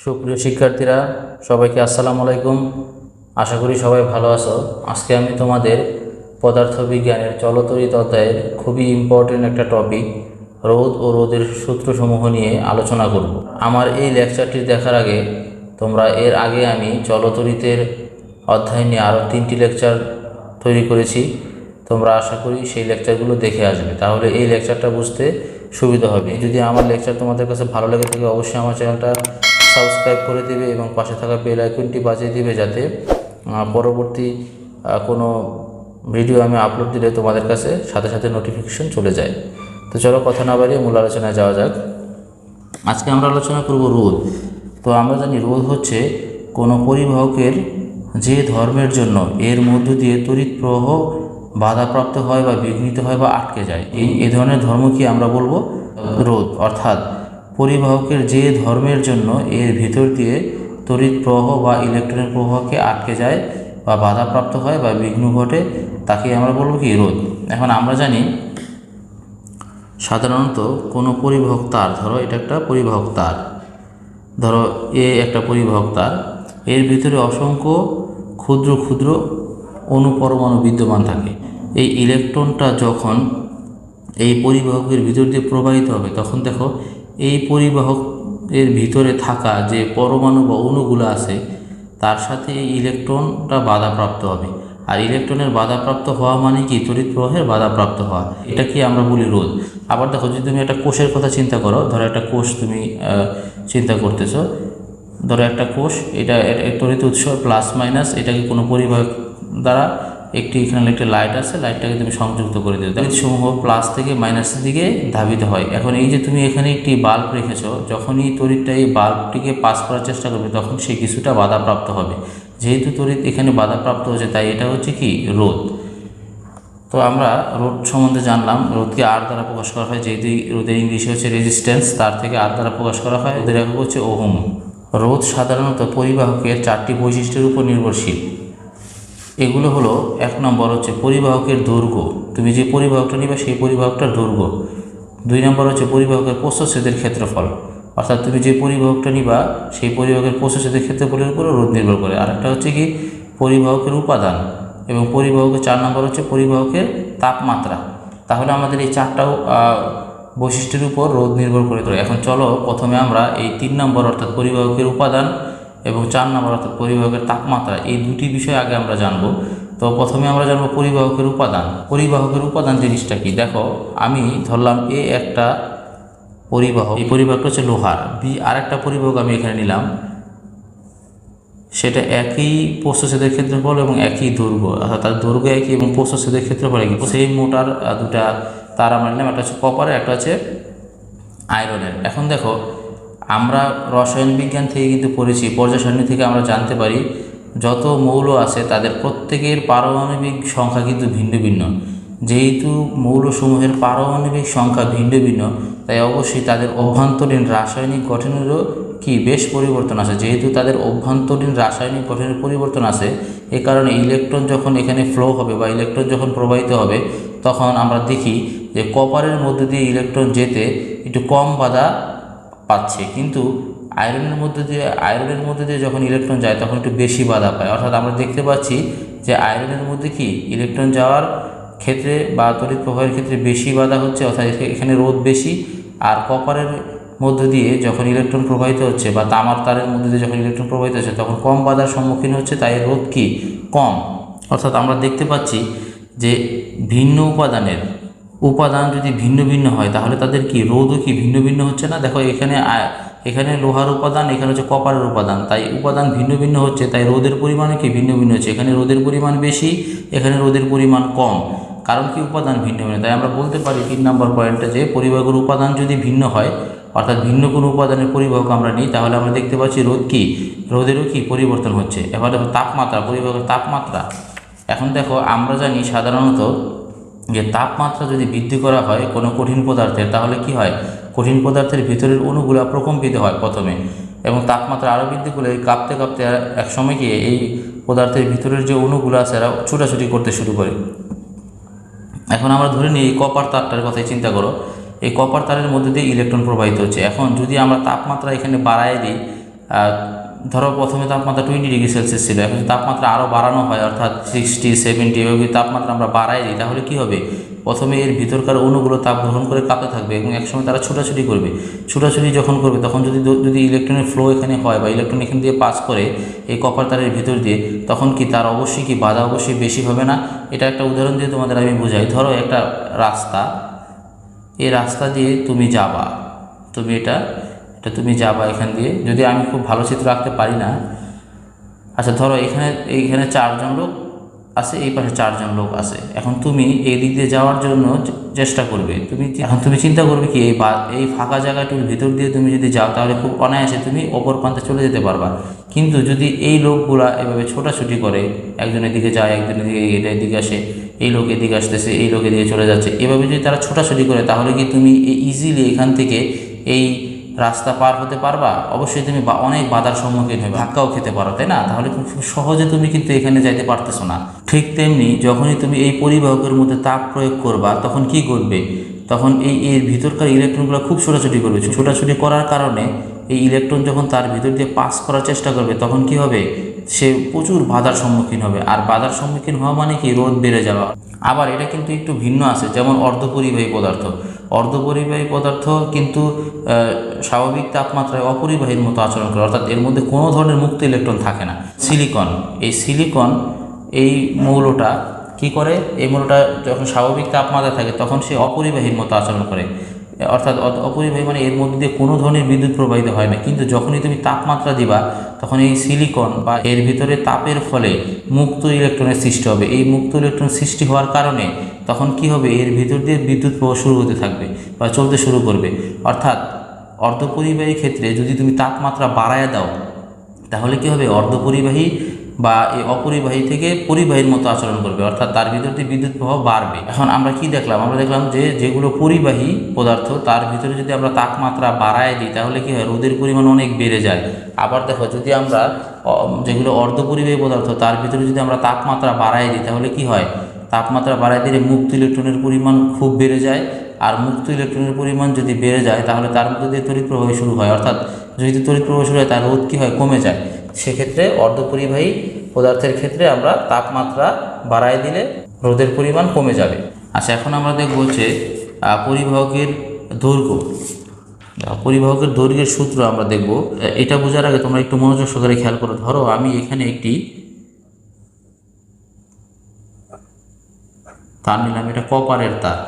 সুপ্রিয় শিক্ষার্থীরা, সবাইকে আসসালামু আলাইকুম। আশা করি সবাই ভালো আছো। আজকে আমি তোমাদের পদার্থবিজ্ঞানের চলতরিত অধ্যায়ের খুবই ইম্পর্টেন্ট একটা টপিক রোধ ও রোধের সূত্রসমূহ নিয়ে আলোচনা করব। আমার এই লেকচারটি দেখার আগে তোমরা এর আগে আমি চলতরিতের অধ্যায় নিয়ে আরও 3টি লেকচার তৈরি করেছি। তোমরা আশা করি সেই লেকচারগুলো দেখে আসবে, তাহলে এই লেকচারটা বুঝতে সুবিধা হবে। যদি আমার লেকচার তোমাদের কাছে ভালো লেগে থাকে অবশ্যই আমার চ্যানেলটা সাবস্ক্রাইব করে দিবে এবং পাশে থাকা বেল আইকনটি বাজিয়ে দিবে, যাতে পরবর্তী কোনো ভিডিও আমি আপলোড দিলে তোমাদের কাছে সাথে সাথে নোটিফিকেশন চলে যায়। তো চলো কথা না বাড়িয়ে মূল আলোচনায় যাওয়া যাক। আজকে আমরা আলোচনা করব রোধ। তো আমরা জানি রোধ হচ্ছে কোনো পরিবাহকের যে ধর্মের জন্য এর মধ্য দিয়ে তড়িৎ প্রবাহ বাধাপ্রাপ্ত হয় বা বিঘ্নিত হয় বা আটকে যায়, এই ধরনের ধর্মকে আমরা বলবো রোধ। অর্থাৎ পরিবাহকের যে ধর্মের জন্য এর ভিতর দিয়ে তড়িৎ প্রবাহ বা ইলেকট্রনের প্রবাহকে আটকে যায় বা বাধাপ্রাপ্ত হয় বা বিঘ্ন ঘটে, তাকে আমরা বলবো কি রোধ। এখন আমরা জানি সাধারণত কোনো পরিবাহক তার, ধরো এটা একটা পরিবাহক তার, ধরো একটা পরিবাহক তার, এর ভিতরে অসংখ্য ক্ষুদ্র ক্ষুদ্র অণুপরমাণু বিদ্যমান থাকে। এই ইলেকট্রনটা যখন এই পরিবাহকের ভিতর দিয়ে প্রবাহিত হবে, তখন দেখো এই পরিবাহকের ভিতরে থাকা যে পরমাণু বা অণুগুলো আছে তার সাথে এই ইলেকট্রনটা বাধাপ্রাপ্ত হবে। আর ইলেকট্রনের বাধাপ্রাপ্ত হওয়া মানে কি তড়িৎ প্রবাহের বাধাপ্রাপ্ত হওয়া, এটা কি আমরা বলি রোধ। আবার দেখো, যদি তুমি একটা কোষের কথা চিন্তা করো, ধরো একটা কোষ তুমি চিন্তা করতেছো, ধরো একটা কোষ, এটা তড়িৎ উৎস প্লাস মাইনাস, এটাকে কোনো পরিবাহক দ্বারা এখানে একটা লাইট আছে, লাইটটাকে তুমি সংযুক্ত করে দিও, তড়িৎ সমূহ প্লাস থেকে মাইনাসের দিকে ধাবিত হয়। এখন এই যে তুমি এখানে একটি বাল্ব রেখেছো, যখনই তড়িৎটা এই বাল্বটিকে পাস করার চেষ্টা করবে তখন সে কিছুটা বাধাপ্রাপ্ত হবে। যেহেতু তড়িৎ এখানে বাধাপ্রাপ্ত হচ্ছে, তাই এটা হচ্ছে কি রোধ। তো আমরা রোধ সম্বন্ধে জানলাম। রোধকে আর দ্বারা প্রকাশ করা হয়, যেহেতু রোধের ইংলিশে হচ্ছে রেজিস্ট্যান্স, তার থেকে আর দ্বারা প্রকাশ করা হয়। রোধের একক হচ্ছে ওহম। রোধ সাধারণত পরিবাহকের 4টি বৈশিষ্ট্যের উপর নির্ভরশীল। এগুলো হলো, 1 নম্বর হচ্ছে পরিবাহকের দৈর্ঘ্য, তুমি যে পরিবাহকটা নিবা সেই পরিবাহকটার দৈর্ঘ্য। 2 নম্বর হচ্ছে পরিবাহকের প্রস্থচ্ছেদের ক্ষেত্রফল, অর্থাৎ তুমি যে পরিবাহকটা নিবা সেই পরিবাহকের প্রস্থচ্ছেদের ক্ষেত্রফলের উপর রোধ নির্ভর করে। আরেকটা হচ্ছে কি পরিবাহকের উপাদান, এবং পরিবাহকের 4 নম্বর হচ্ছে পরিবাহকের তাপমাত্রা। তাহলে আমাদের এই 4টাও বৈশিষ্ট্যের উপর রোধ নির্ভর করে। এখন চলো প্রথমে আমরা এই 3 নম্বর অর্থাৎ পরিবাহকের উপাদান এবং 4 নম্বর অর্থাৎ পরিবাহকের তাপমাত্রা, এই দুটি বিষয় আগে আমরা জানবো। তো প্রথমে আমরা জানবো পরিবাহকের উপাদান। পরিবাহকের উপাদান জিনিসটা কি, দেখো আমি ধরলাম একটা পরিবাহক, এই পরিবাহকটা হচ্ছে লোহার। আরেকটা পরিবাহক আমি এখানে নিলাম, সেটা একই প্রস্থচ্ছেদের ক্ষেত্রফল এবং একই দৈর্ঘ্য, অর্থাৎ তার দৈর্ঘ্য একই এবং প্রস্থচ্ছেদের ক্ষেত্রফল একই। সেই মোটার দুটা তার আমরা নিলাম, একটা হচ্ছে কপারের, একটা হচ্ছে আয়রনের। এখন দেখো, আমরা রসায়ন বিজ্ঞান থেকে কিন্তু পড়েছি, পর্যায় সারণী থেকে আমরা জানতে পারি যত মৌল আছে তাদের প্রত্যেকের পারমাণবিক সংখ্যা কিন্তু ভিন্ন ভিন্ন। যেহেতু মৌলসমূহের পারমাণবিক সংখ্যা ভিন্ন ভিন্ন, তাই অবশ্যই তাদের অভ্যন্তরীণ রাসায়নিক গঠনেরও কি বেশ পরিবর্তন আছে। যেহেতু তাদের অভ্যন্তরীণ রাসায়নিক গঠনের পরিবর্তন আছে, এ কারণে ইলেকট্রন যখন এখানে ফ্লো হবে বা ইলেকট্রন যখন প্রবাহিত হবে, তখন আমরা দেখি যে কপারের মধ্যে দিয়ে ইলেকট্রন যেতে একটু কম বাধা পাচ্ছে, কিন্তু আয়রনের মধ্যে দিয়ে যখন ইলেকট্রন যায় তখন একটু বেশি বাধা পায়। অর্থাৎ আমরা দেখতে পাচ্ছি যে আয়রনের মধ্যে কি ইলেকট্রন যাওয়ার ক্ষেত্রে বা তড়িৎ প্রবাহের ক্ষেত্রে বেশি বাধা হচ্ছে, অর্থাৎ এখানে রোধ বেশি। আর কপারের মধ্য দিয়ে যখন ইলেকট্রন প্রবাহিত হচ্ছে বা তামার তারের মধ্যে দিয়ে যখন ইলেকট্রন প্রবাহিত হচ্ছে তখন কম বাধার সম্মুখীন হচ্ছে, তাই রোধ কি কম। অর্থাৎ আমরা দেখতে পাচ্ছি যে ভিন্ন উপাদান যদি ভিন্ন ভিন্ন হয় তাহলে তাদের কি রোধও কি ভিন্ন ভিন্ন হচ্ছে না। দেখো এখানে লোহার উপাদান, এখানে হচ্ছে কপারের উপাদান, তাই উপাদান ভিন্ন ভিন্ন হচ্ছে, তাই রোধের পরিমাণও কি ভিন্ন ভিন্ন হচ্ছে। এখানে রোধের পরিমাণ বেশি, এখানে রোধের পরিমাণ কম, কারণ কি উপাদান ভিন্ন ভিন্ন। তাই আমরা বলতে পারি 3 নম্বর পয়েন্টে যে পরিবাহকের উপাদান যদি ভিন্ন হয়, অর্থাৎ ভিন্ন কোনো উপাদানের পরিবাহক আমরা নিই, তাহলে আমরা দেখতে পাচ্ছি রোধেরও কি পরিবর্তন হচ্ছে। এবার দেখো তাপমাত্রা, পরিবাহকের তাপমাত্রা। এখন দেখো, আমরা জানি সাধারণত যে তাপমাত্রা যদি বৃদ্ধি করা হয় কোনো কঠিন পদার্থের, তাহলে কি হয়, কঠিন পদার্থের ভিতরের অণুগুলো প্রকম্পিত হয় প্রথমে, এবং তাপমাত্রা আরও বৃদ্ধি করলে কাঁপতে কাঁপতে এক সময় গিয়ে এই পদার্থের ভিতরের যে অণুগুলো আছে এরা ছুটাছুটি করতে শুরু করে। এখন আমরা ধরে নিই এই কপার তারটার কথাই চিন্তা করো, এই কপার তারের মধ্যে দিয়ে ইলেকট্রন প্রবাহিত হচ্ছে। এখন যদি আমরা তাপমাত্রা এখানে বাড়ায় দিই ধরো প্রথমে তাপমাত্রা 20°C ছিল, এখন তাপমাত্রা আরও বাড়ানো হয় অর্থাৎ 60, 70 এভাবে তাপমাত্রা আমরা বাড়াই দিই, তাহলে কী হবে? প্রথমে এর ভিতরকার অণুগুলো তাপ গ্রহণ করে কাঁপতে থাকবে এবং একসময় তারা ছোটাছুটি করবে। ছোটাছুটি যখন করবে তখন যদি ইলেকট্রনের ফ্লো এখানে হয় বা ইলেকট্রন এখান দিয়ে পাস করে এই কপার তারের ভিতর দিয়ে, তখন কি তার অবশ্যই কি বাধা অবশ্যই বেশি হবে না? এটা একটা উদাহরণ দিয়ে তোমাদের আমি বোঝাই। ধরো একটা রাস্তা, এই রাস্তা দিয়ে তুমি যাবা, এটা তুমি যাবা এখান দিয়ে, যদি আমি খুব ভালো চিত্র আঁকতে পারি না। আচ্ছা ধরো এইখানে 4 জন লোক আছে, এই পাশে 4 জন লোক আছে। এখন তুমি এই দিক দিয়ে যাওয়ার জন্য চেষ্টা করবে। তুমি চিন্তা করবে কি এই ফাঁকা জায়গাটির ভিতর দিয়ে তুমি যদি যাও তাহলে খুব অনায়াসে তুমি অপর প্রান্তে চলে যেতে পারবা। কিন্তু যদি এই লোকগুলা এভাবে ছোটাছুটি করে, একজন এদিকে যায়, একজন এদিকে আসে, এই লোক এদিকে আসতেছে, এই লোক এদিকে চলে যাচ্ছে, এভাবে যদি তারা ছোটাছুটি করে তাহলে কি তুমি ইজিলি এখান থেকে এই রাস্তা পার হতে পারবা? অবশ্যই তুমি অনেক বাধার সম্মুখীন হবে, ধাক্কাও খেতে পারো, তাই না? তাহলে খুব সহজে তুমি কিন্তু এখানে যাইতে পারতেছো না। ঠিক তেমনি যখনই তুমি এই পরিবাহকের মধ্যে তাপ প্রয়োগ করবা তখন কি করবে? তখন এর ভিতরকার ইলেকট্রনগুলো খুব ছোটাছুটি করবে। ছোটাছুটি করার কারণে এই ইলেকট্রন যখন তার ভিতর দিয়ে পাস করার চেষ্টা করবে তখন কি হবে? সে প্রচুর বাধার সম্মুখীন হবে। আর বাধার সম্মুখীন হওয়া মানে কি? রোধ বেড়ে যাওয়া। আবার এটা কিন্তু একটু ভিন্ন আছে, যেমন অর্ধপরিবাহী পদার্থ। অর্ধপরিবাহী পদার্থ কিন্তু স্বাভাবিক তাপমাত্রায় অপরিবাহীর মতো আচরণ করে, অর্থাৎ এর মধ্যে কোনো ধরনের মুক্ত ইলেকট্রন থাকে না। সিলিকন এই মৌলটা কি করে? এই মৌলটা যখন স্বাভাবিক তাপমাত্রা থাকে তখন সে অপরিবাহীর মতো আচরণ করে, অর্থাৎ অপরিবাহী মানে এর মধ্যে দিয়ে কোনো ধরনের বিদ্যুৎ প্রবাহিত হয় না। কিন্তু যখনই তুমি তাপমাত্রা দিবা তখন এই সিলিকন বা এর ভিতরে তাপের ফলে মুক্ত ইলেকট্রনের সৃষ্টি হবে। এই মুক্ত ইলেকট্রন সৃষ্টি হওয়ার কারণে তখন কি হবে? এর ভিতর দিয়ে বিদ্যুৎ প্রবাহ শুরু হতে থাকবে বা চলতে শুরু করবে। অর্থাৎ অর্ধপরিবাহী ক্ষেত্রে যদি তুমি তাপমাত্রা বাড়ায় দাও তাহলে কি হবে? অর্ধপরিবাহী বা এই অপরিবাহী থেকে পরিবাহীর মতো আচরণ করবে, অর্থাৎ তার ভিতর দিয়ে বিদ্যুৎ প্রবাহ বাড়বে। এখন আমরা কি দেখলাম? আমরা দেখলাম যে যেগুলো পরিবাহী পদার্থ তার ভিতরে যদি আমরা তাপমাত্রা বাড়ায় দিই তাহলে কি হয়? রোদের পরিমাণ অনেক বেড়ে যায়। আবার দেখো, যদি আমরা যেগুলো অর্ধপরিবাহী পদার্থ তার ভিতরে যদি আমরা তাপমাত্রা বাড়ায় দিই তাহলে কি হয়? তাপমাত্রা বাড়ায় দিলে মুক্ত ইলেকট্রনের পরিমাণ খুব বেড়ে যায়। আর মুক্ত ইলেকট্রনের পরিমাণ যদি বেড়ে যায় তাহলে তার মধ্যে দিয়ে তড়িৎ প্রবাহ শুরু হয়, অর্থাৎ যদি তড়িৎ প্রবাহ শুরু হয় তার রোধ কী হয়? কমে যায়। সেক্ষেত্রে অর্ধপরিবাহী পদার্থের ক্ষেত্রে আমরা তাপমাত্রা বাড়ায় দিলে রোদের পরিমাণ কমে যাবে। আচ্ছা, এখন আমরা দেখব যে পরিবাহকের দৈর্ঘ্য। পরিবাহকের দৈর্ঘ্যের সূত্র আমরা দেখব। এটা বোঝার আগে তোমরা একটু মনোযোগ সহকারে খেয়াল করো। ধরো আমি এখানে একটি তার নিলাম, এটা কপারের তার।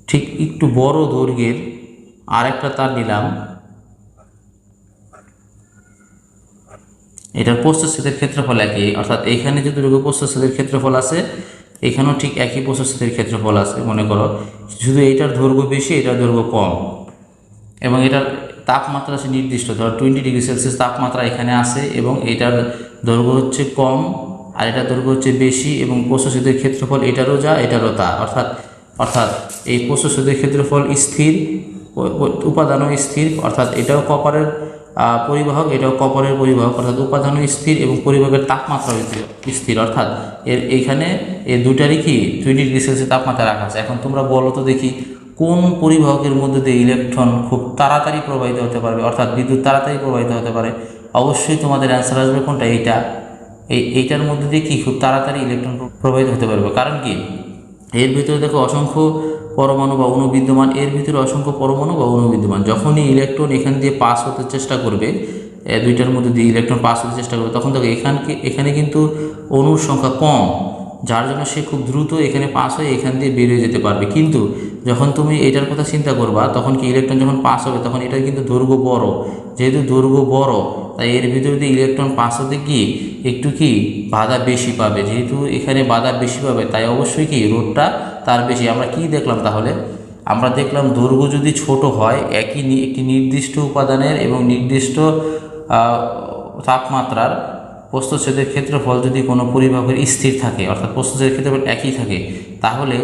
ঠিক একটু বড় দৈর্ঘ্যের আরেকটা তার নিলাম, এটার প্রস্থচ্ছেদের ক্ষেত্রফল একই, অর্থাৎ এখানে যে দৈর্ঘ্য প্রস্থচ্ছেদের ক্ষেত্রফল আছে এখানেও ঠিক একই প্রস্থচ্ছেদের ক্ষেত্রফল আছে। মনে করো শুধু এটার দৈর্ঘ্য বেশি, এটার দৈর্ঘ্য কম, এবং এটার তাপমাত্রা আছে নির্দিষ্ট। ধরো 20°C তাপমাত্রা এখানে আছে এবং এটার দৈর্ঘ্য হচ্ছে কম আর এটার দৈর্ঘ্য হচ্ছে বেশি, এবং প্রস্থচ্ছেদের ক্ষেত্রফল এটারও যা এটারও তা। অর্থাৎ এই প্রস্থচ্ছেদের ক্ষেত্রফল স্থির, উপাদানও স্থির, অর্থাৎ এটাও কপারের পরিবাহক, এটাও কপারের পরিবাহক, অর্থাৎ উপাদানও স্থির এবং পরিবাহকের তাপমাত্রাও স্থির। অর্থাৎ এইখানে এই দুটারই কি 20°C তাপমাত্রা রাখা আছে। এখন তোমরা বলো তো দেখি, কোন পরিবাহকের মধ্যে দিয়ে ইলেকট্রন খুব তাড়াতাড়ি প্রবাহিত হতে পারবে, অর্থাৎ বিদ্যুৎ তাড়াতাড়ি প্রবাহিত হতে পারে? অবশ্যই তোমাদের অ্যান্সার আসবে কোনটা? এইটার মধ্যে দিয়ে কি খুব তাড়াতাড়ি ইলেকট্রন প্রবাহিত হতে পারবে। কারণ কি? এর ভিতরে দেখো অসংখ্য পরমাণু বা অণু বিদ্যমান, এর ভিতরে অসংখ্য পরমাণু বা অণু বিদ্যমান। যখনই ইলেকট্রন এখান দিয়ে পাস হতে চেষ্টা করবে, দুইটার মধ্যে দিয়ে ইলেকট্রন পাস হতে চেষ্টা করবে, তখন দেখো এখানে কিন্তু অণুর সংখ্যা কম, যার জন্য সে খুব দ্রুত এখানে পাস হয়ে এখান দিয়ে বেরিয়ে যেতে পারবে। কিন্তু যখন তুমি এটার কথা চিন্তা করবা তখন কি ইলেকট্রন যখন পাস হবে তখন এটার কিন্তু দৈর্ঘ্য বড়। যেহেতু দৈর্ঘ্য বড় তাই এর ভিতরে দিয়ে ইলেকট্রন পাস হতে কি একটু কি বাধা বেশি পাবে। যেহেতু এখানে বাধা বেশি পাবে তাই অবশ্যই কি রোধটা তার বেশি। আমরা কি দেখলাম তাহলে? আমরা দেখলাম দৈর্ঘ্য যদি ছোট হয়, একটি নির্দিষ্ট উপাদানের এবং নির্দিষ্ট তাপমাত্রার প্রস্থচ্ছেদের ক্ষেত্রফল যদি কোনো পরিবাহকের স্থির থাকে, অর্থাৎ প্রস্থচ্ছেদের ক্ষেত্রফল একই থাকে, তাহলে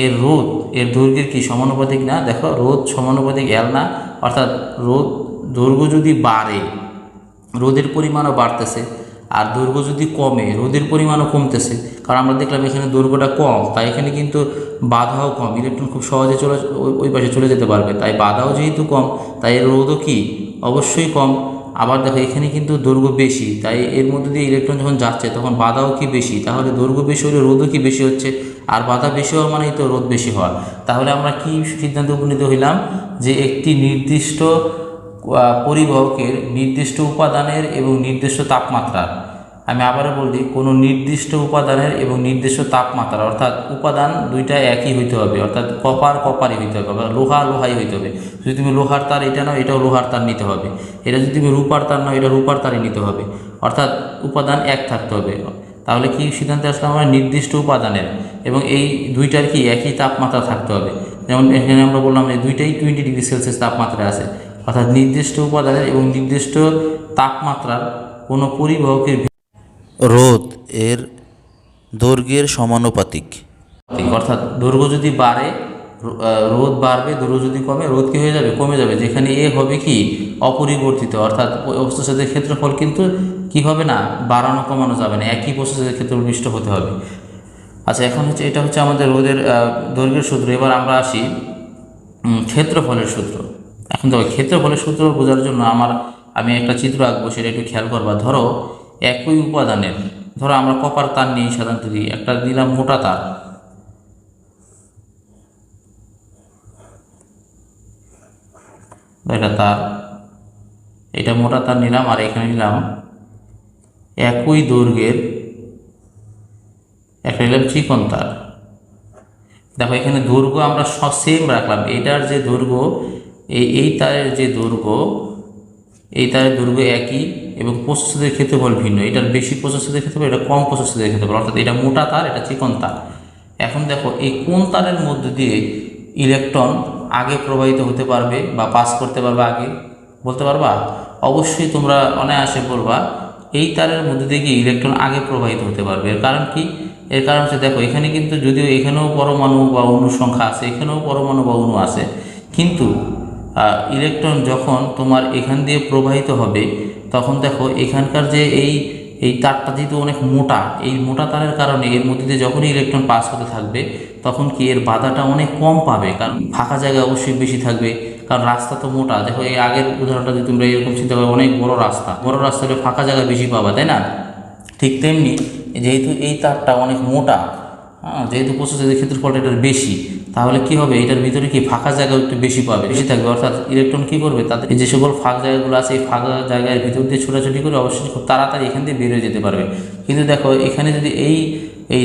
এর রোধ এর দৈর্ঘ্যের কি সমানুপাতিক না? দেখো, রোধ সমানুপাতিক L না, অর্থাৎ দৈর্ঘ্য যদি বাড়ে রোধের পরিমাণও বাড়তেছে, আর দৈর্ঘ্য যদি কমে রোধের পরিমাণও কমতেছে। কারণ আমরা দেখলাম এখানে দৈর্ঘ্যটা কম তাই এখানে কিন্তু বাধাও কম, ইলেকট্রন খুব সহজে ওই পাশে চলে যেতে পারবে। তাই বাধাও যেহেতু কম তাই এর রোধও কি অবশ্যই কম। আবার দেখো এখানে কিন্তু দৈর্ঘ্য বেশি, তাই এর মধ্যে দিয়ে ইলেকট্রন যখন যাচ্ছে তখন বাধাও কি বেশি, তাহলে দৈর্ঘ্য বেশি হলে রোধও কি বেশি হচ্ছে, আর বাধা বেশি হওয়া মানেই তো রোধ বেশি হওয়া। তাহলে আমরা কি সিদ্ধান্তে উপনীত হইলাম যে একটি নির্দিষ্ট পরিবাহকের নির্দিষ্ট উপাদানের এবং নির্দিষ্ট তাপমাত্রার, আমি আবারও বলি, কোনো নির্দিষ্ট উপাদানের এবং নির্দিষ্ট তাপমাত্রা, অর্থাৎ উপাদান দুইটা একই হইতে হবে, অর্থাৎ কপারই হইতে হবে, বা লোহাই হইতে হবে। যদি তুমি লোহার তার এটা নাও, এটাও লোহার তার নিতে হবে। এটা যদি তুমি রূপার তার নাও, এটা রূপার তারই নিতে হবে, অর্থাৎ উপাদান এক থাকতে হবে। তাহলে কি সিদ্ধান্তে আসলাম আমরা, নির্দিষ্ট উপাদানের এবং এই দুইটার কি একই তাপমাত্রা থাকতে হবে। যেমন এখানে আমরা বললাম যে দুইটাই 20 ডিগ্রি সেলসিয়াস তাপমাত্রায় আছে, অর্থাৎ নির্দিষ্ট উপাদানের এবং নির্দিষ্ট তাপমাত্রার কোনো পরিবাহকের রোধ এর দৈর্ঘ্যের সমানুপাতিক, অর্থাৎ দৈর্ঘ্য যদি বাড়ে রোধ বাড়বে, দৈর্ঘ্য যদি কমে রোধ কি হয়ে যাবে, কমে যাবে। যেখানে এ হবে কি অপরিবর্তিত, অর্থাৎ প্রস্থচ্ছেদের ক্ষেত্রফল কিন্তু কি হবে না, বাড়ানো কমানো যাবে না, একই প্রস্থচ্ছেদের ক্ষেত্রফল বিশিষ্ট হতে হবে। আচ্ছা, এখন হচ্ছে এটা হচ্ছে আমাদের রোধের দৈর্ঘ্যের সূত্র। এবার আমরা আসি ক্ষেত্রফলের সূত্র। এখন দেখো ক্ষেত্রফলের সূত্র বোঝার জন্য আমি একটা চিত্র আঁকবো, সেটা একটু খেয়াল করবা। ধরো একই উপাদানের, ধরো আমরা কপার তার নিয়ে সাধারণত দিই, একটা দিলাম মোটা তার, এটা তার, এটা মোটা তার নিলাম, আর এখানে নিলাম একই দৈর্ঘ্যের একটা নিলাম চিকন তার। দেখো এখানে দৈর্ঘ্য আমরা সেম রাখলাম, এটার যে দৈর্ঘ্য এই তারের যে দৈর্ঘ্য, এই তারের দৈর্ঘ্য একই এবং প্রস্থচ্ছেদের ক্ষেত্রফল ভিন্ন, এটার বেশি প্রস্থচ্ছেদের ক্ষেত্রফল, এটা কম প্রস্থচ্ছেদের ক্ষেত্রফল, অর্থাৎ এটা মোটা তার, এটা চিকন তার। এখন দেখো এই কোন তারের মধ্যে দিয়ে ইলেকট্রন আগে প্রবাহিত হতে পারবে বা পাস করতে পারবে, আগে বলতে পারবা? অবশ্যই তোমরা অনায়াসে বলবা এই তারের মধ্যে দিয়ে গিয়ে ইলেকট্রন আগে প্রবাহিত হতে পারবে। এর কারণ কি? এর কারণ হচ্ছে দেখো এখানে কিন্তু যদিও এখানেও পরমাণু বা অণু সংখ্যা আছে, এখানেও পরমাণু বা অণু আছে, কিন্তু ইলেকট্রন যখন তোমার এখান দিয়ে প্রবাহিত হবে তখন দেখো এখানকার যে এই তারটা যেহেতু অনেক মোটা, এই মোটা তারের কারণে এর মধ্যে দিয়ে যখনই ইলেকট্রন পাস হতে থাকবে তখন কি এর বাধাটা অনেক কম পাবে, কারণ ফাঁকা জায়গা অবশ্যই বেশি থাকবে, কারণ রাস্তা তো মোটা। দেখো এই আগের উদাহরণটা যদি তোমরা এরকম চিন্তা করো, অনেক বড় রাস্তা হলে ফাঁকা জায়গা বেশি পাবা, তাই না? ঠিক তেমনি যেহেতু এই তারটা অনেক মোটা, যেহেতু প্রস্থচ্ছেদের ক্ষেত্রফলটা এটার বেশি, তাহলে কি হবে, এটার ভিতরে কি ফাঁকা জায়গা একটু বেশি পাবে, বেশি থাকবে, অর্থাৎ ইলেকট্রন কি করবে, তাদের যে সকল ফাঁকা জায়গাগুলো আছে এই ফাঁকা জায়গার ভিতর দিয়ে ছোটাছুটি করে অবশ্যই খুব তাড়াতাড়ি এখান দিয়ে বেরিয়ে যেতে পারবে। কিন্তু দেখো এখানে যদি এই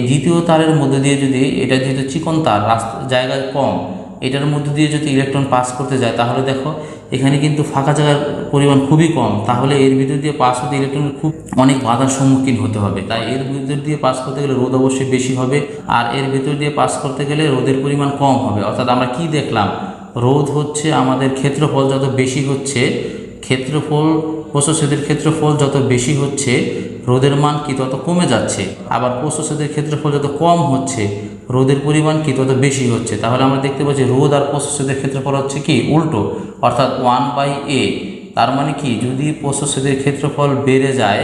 দ্বিতীয় তারের মধ্যে দিয়ে যদি, এটা যেহেতু চিকন তার, রাস্তা জায়গায় কম, এটার মধ্যে দিয়ে যদি ইলেকট্রন পাস করতে যায় তাহলে দেখো এখানে কিন্তু ফাঁকা জায়গার পরিমাণ খুবই কম, তাহলে এর ভিতর দিয়ে পাস হতে ইলেকট্রনের খুব অনেক বাধার সম্মুখীন হতে হবে। তাই এর ভিতর দিয়ে পাস করতে গেলে রোধ অবশ্যই বেশি হবে, আর এর ভিতর দিয়ে পাস করতে গেলে রোধের পরিমাণ কম হবে। অর্থাৎ আমরা কি দেখলাম, রোধ হচ্ছে আমাদের ক্ষেত্রফল যত বেশি হচ্ছে, প্রস্থচ্ছেদের ক্ষেত্রফল যত বেশি হচ্ছে রোধের মান কি তত কমে যাচ্ছে, আবার প্রস্থচ্ছেদের ক্ষেত্রফল যত কম হচ্ছে রোধের পরিমাণ কি তত বেশি হচ্ছে। তাহলে আমরা দেখতে পাচ্ছি রোধ আর প্রস্থচ্ছেদের ক্ষেত্রফল হচ্ছে কি উল্টো, অর্থাৎ 1/a। তার মানে কি, যদি প্রস্থচ্ছেদের ক্ষেত্রফল বেড়ে যায়,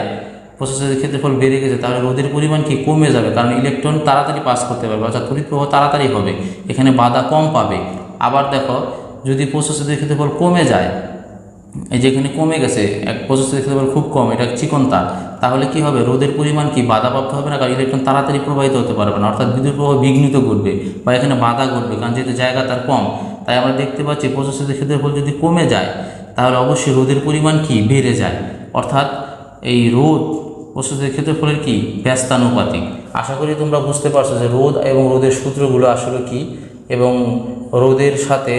প্রস্থচ্ছেদের ক্ষেত্রফল বেড়ে গেছে, তাহলে রোধের পরিমাণ কি কমে যাবে, কারণ ইলেকট্রন তাড়াতাড়ি পাস করতে পারবে, অর্থাৎ তড়িৎ প্রবাহ তাড়াতাড়ি হবে, এখানে বাধা কম পাবে। আবার দেখো যদি প্রস্থচ্ছেদের ক্ষেত্রফল কমে যায়, এই যেখানে কমে গেছে, প্রস্থচ্ছেদের ক্ষেত্রফল খুব কম, এটা চিকন তার, তাহলে কি হবে, রোধের পরিমাণ কি বাধাপ্রাপ্ত হবে না, কারণ ইলেকট্রন তাড়াতাড়ি প্রবাহিত হতে পারবে না, অর্থাৎ বিদ্যুৎ প্রবাহ বিঘ্নিত ঘটবে বা এখানে বাধা ঘটবে, কারণ যেহেতু জায়গা তার কম। তাই আমরা দেখতে পাচ্ছি প্রস্থচ্ছেদের ক্ষেত্রফল যদি কমে যায় তাহলে অবশ্যই রোধের পরিমাণ কি বেড়ে যায়, অর্থাৎ এই রোধ প্রস্থচ্ছেদের ক্ষেত্রফলের কি ব্যস্তানুপাতিক। আশা করি তোমরা বুঝতে পারছো যে রোধ এবং রোধের সূত্রগুলো আসলে কি, এবং রোধের সাথে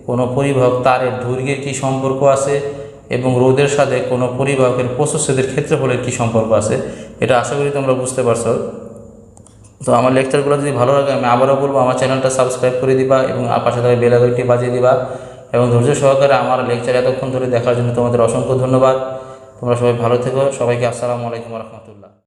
কোনো পরিবাহক তারের দৈর্ঘ্যের কী সম্পর্ক আছে এবং রোধের সাথে কোনো পরিবাহকের প্রস্থচ্ছেদের ক্ষেত্রফলের কী সম্পর্ক আছে, এটা আশা করি তোমরা বুঝতে পারছো। তো আমার লেকচারগুলো যদি ভালো লাগে আমি আবারও বলবো আমার চ্যানেলটা সাবস্ক্রাইব করে দিবা এবং পাশে থাকা বেল আইকনটি বাজিয়ে দিবা, এবং ধৈর্য সহকারে আমার লেকচার এতক্ষণ ধরে দেখার জন্য তোমাদের অসংখ্য ধন্যবাদ। তোমরা সবাই ভালো থেকো। সবাইকে আসসালামু আলাইকুম ওয়া রাহমাতুল্লাহ।